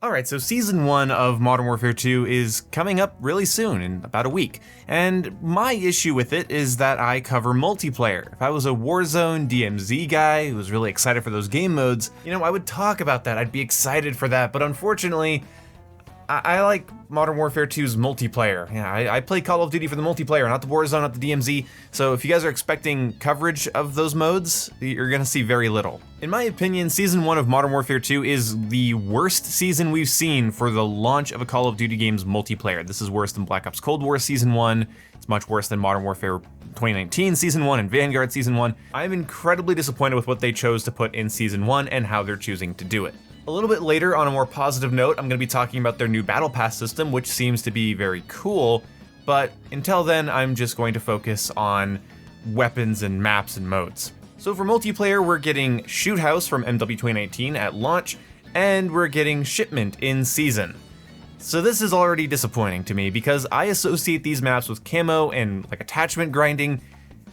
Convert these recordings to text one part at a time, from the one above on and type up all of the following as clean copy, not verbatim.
Alright, so Season 1 of Modern Warfare 2 is coming up really soon, in about a week. And my issue with it is that I cover multiplayer. If I was a Warzone DMZ guy who was really excited for those game modes, I would talk about that, I'd be excited for that, but unfortunately, I like Modern Warfare 2's multiplayer. Yeah, I play Call of Duty for the multiplayer, not the Warzone, not the DMZ, so if you guys are expecting coverage of those modes, you're gonna see very little. In my opinion, Season 1 of Modern Warfare 2 is the worst season we've seen for the launch of a Call of Duty game's multiplayer. This is worse than Black Ops Cold War Season 1, it's much worse than Modern Warfare 2019 Season 1 and Vanguard Season 1. I'm incredibly disappointed with what they chose to put in Season 1 and how they're choosing to do it. A little bit later, on a more positive note, I'm going to be talking about their new Battle Pass system, which seems to be very cool, but until then, I'm just going to focus on weapons and maps and modes. So for multiplayer, we're getting Shoot House from MW 2019 at launch, and we're getting Shipment in Season. So this is already disappointing to me, because I associate these maps with camo and attachment grinding,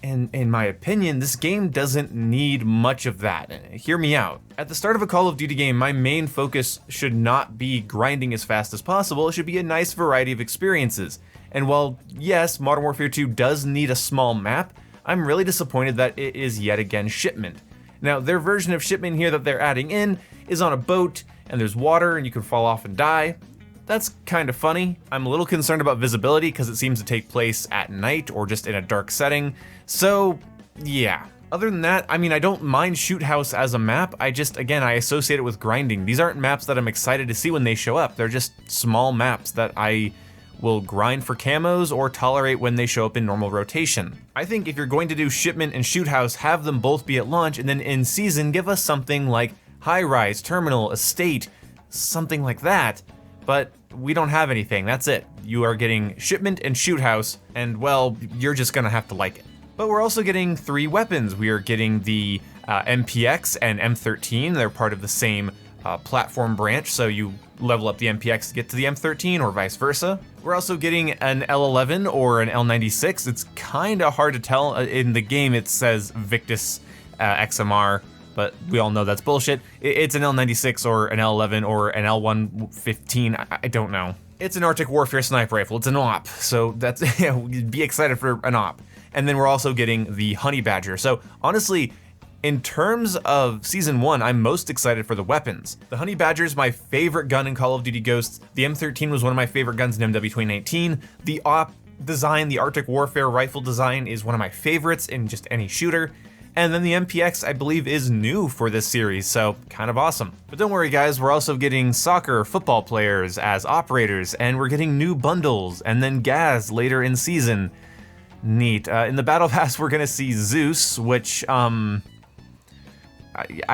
and in my opinion, this game doesn't need much of that. Hear me out. At the start of a Call of Duty game, my main focus should not be grinding as fast as possible, it should be a nice variety of experiences. And while, yes, Modern Warfare 2 does need a small map, I'm really disappointed that it is yet again Shipment. Now, their version of Shipment here that they're adding in is on a boat, and there's water, and you can fall off and die. That's kind of funny. I'm a little concerned about visibility because it seems to take place at night or just in a dark setting. So, yeah. Other than that, I don't mind Shoot House as a map, I associate it with grinding. These aren't maps that I'm excited to see when they show up, they're just small maps that I will grind for camos or tolerate when they show up in normal rotation. I think if you're going to do Shipment and Shoot House, have them both be at launch, and then in season, give us something like High Rise, Terminal, Estate, something like that. But we don't have anything, that's it. You are getting Shipment and Shoot House, and well, you're just gonna have to like it. But we're also getting 3 weapons. We are getting the MPX and M13, they're part of the same platform branch, so you level up the MPX to get to the M13 or vice versa. We're also getting an L11 or an L96. It's kinda hard to tell. In the game it says Victus XMR, but we all know that's bullshit. It's an L96 or an L11 or an L115, I don't know. It's an Arctic Warfare sniper rifle, it's an AWP, so that's, be excited for an AWP. And then we're also getting the Honey Badger. So honestly, in terms of Season 1, I'm most excited for the weapons. The Honey Badger is my favorite gun in Call of Duty Ghosts. The M13 was one of my favorite guns in MW 2019. The AWP design, the Arctic Warfare rifle design, is one of my favorites in just any shooter. And then the MPX, I believe, is new for this series, so kind of awesome. But don't worry guys, we're also getting soccer, football players as operators, and we're getting new bundles, and then Gaz later in season. Neat. In the Battle Pass, we're gonna see Zeus, which, I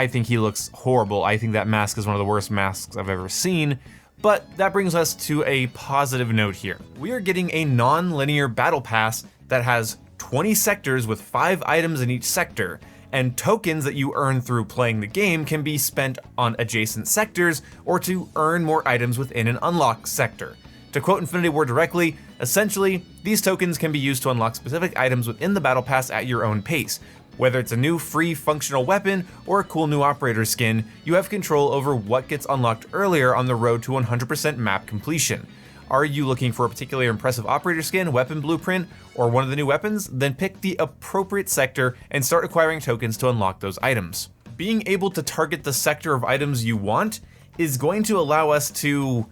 think he looks horrible. I think that mask is one of the worst masks I've ever seen. But that brings us to a positive note here. We are getting a non-linear Battle Pass that has 20 sectors with 5 items in each sector, and tokens that you earn through playing the game can be spent on adjacent sectors or to earn more items within an unlocked sector. To quote Infinity Ward directly, essentially, these tokens can be used to unlock specific items within the Battle Pass at your own pace. Whether it's a new free functional weapon or a cool new operator skin, you have control over what gets unlocked earlier on the road to 100% map completion. Are you looking for a particularly impressive operator skin, weapon blueprint, or one of the new weapons? Then pick the appropriate sector and start acquiring tokens to unlock those items. Being able to target the sector of items you want is going to allow us to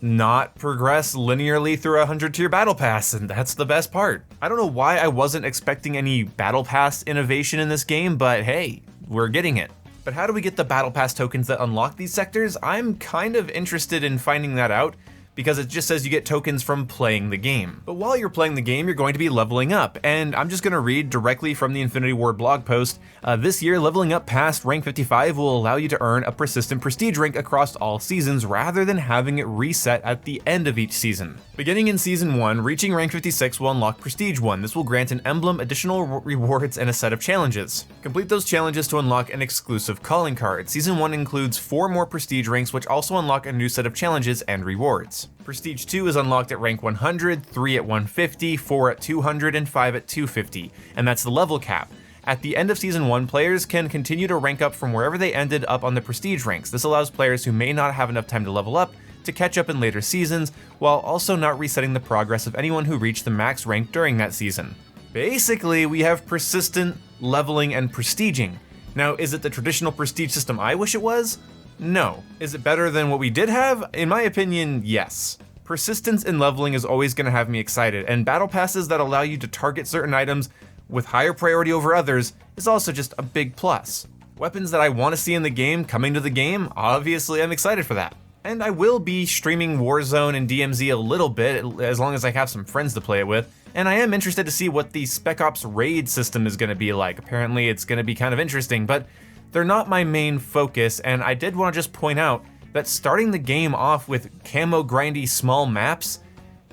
not progress linearly through a 100-tier Battle Pass, and that's the best part. I don't know why I wasn't expecting any Battle Pass innovation in this game, but hey, we're getting it. But how do we get the Battle Pass tokens that unlock these sectors? I'm kind of interested in finding that out, because it just says you get tokens from playing the game. But while you're playing the game, you're going to be leveling up, and I'm just gonna read directly from the Infinity Ward blog post. This year, leveling up past rank 55 will allow you to earn a persistent prestige rank across all seasons rather than having it reset at the end of each season. Beginning in Season 1, reaching rank 56 will unlock Prestige 1. This will grant an emblem, additional rewards, and a set of challenges. Complete those challenges to unlock an exclusive calling card. Season 1 includes 4 more prestige ranks, which also unlock a new set of challenges and rewards. Prestige 2 is unlocked at rank 100, 3 at 150, 4 at 200, and 5 at 250, and that's the level cap. At the end of Season 1, players can continue to rank up from wherever they ended up on the prestige ranks. This allows players who may not have enough time to level up to catch up in later seasons, while also not resetting the progress of anyone who reached the max rank during that season. Basically, we have persistent leveling and prestiging. Now, is it the traditional prestige system I wish it was? No. Is it better than what we did have? In my opinion, yes. Persistence in leveling is always going to have me excited, and battle passes that allow you to target certain items with higher priority over others is also just a big plus. Weapons that I want to see in the game coming to the game, obviously I'm excited for that. And I will be streaming Warzone and DMZ a little bit, as long as I have some friends to play it with, and I am interested to see what the Spec Ops raid system is going to be like. Apparently it's going to be kind of interesting, but they're not my main focus, and I did want to just point out that starting the game off with camo grindy small maps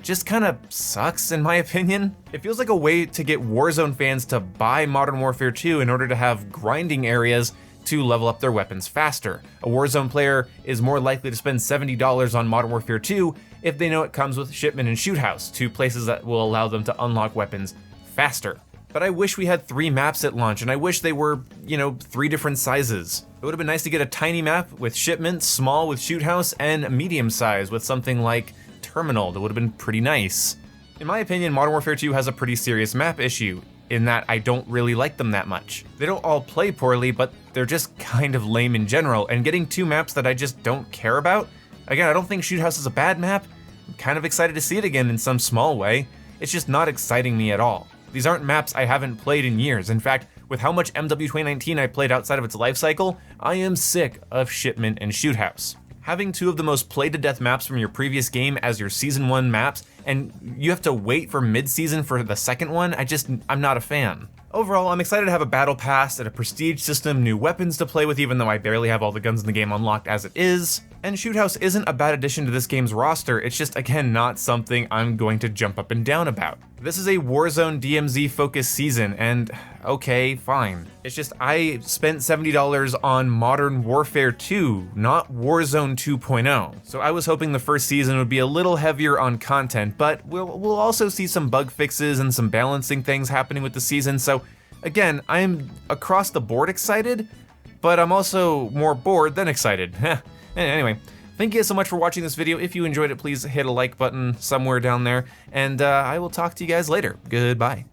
just kind of sucks in my opinion. It feels like a way to get Warzone fans to buy Modern Warfare 2 in order to have grinding areas to level up their weapons faster. A Warzone player is more likely to spend $70 on Modern Warfare 2 if they know it comes with Shipment and Shoot House, two places that will allow them to unlock weapons faster. But I wish we had 3 maps at launch, and I wish they were, 3 different sizes. It would have been nice to get a tiny map with Shipment, small with Shoot House, and medium size with something like Terminal. That would have been pretty nice. In my opinion, Modern Warfare 2 has a pretty serious map issue, in that I don't really like them that much. They don't all play poorly, but they're just kind of lame in general, and getting 2 maps that I just don't care about? Again, I don't think Shoot House is a bad map. I'm kind of excited to see it again in some small way. It's just not exciting me at all. These aren't maps I haven't played in years. In fact, with how much MW 2019 I played outside of its life cycle, I am sick of Shipment and Shoot House. Having 2 of the most played to death maps from your previous game as your Season 1 maps, and you have to wait for mid-season for the second one, I'm not a fan. Overall, I'm excited to have a battle pass and a prestige system, new weapons to play with even though I barely have all the guns in the game unlocked as it is. And Shoot House isn't a bad addition to this game's roster, it's just again not something I'm going to jump up and down about. This is a Warzone DMZ focused season, and okay, fine. It's just I spent $70 on Modern Warfare 2, not Warzone 2.0. So I was hoping the first season would be a little heavier on content, but we'll also see some bug fixes and some balancing things happening with the season. So again, I'm across the board excited, but I'm also more bored than excited. Anyway, thank you so much for watching this video. If you enjoyed it, please hit a like button somewhere down there, and I will talk to you guys later. Goodbye.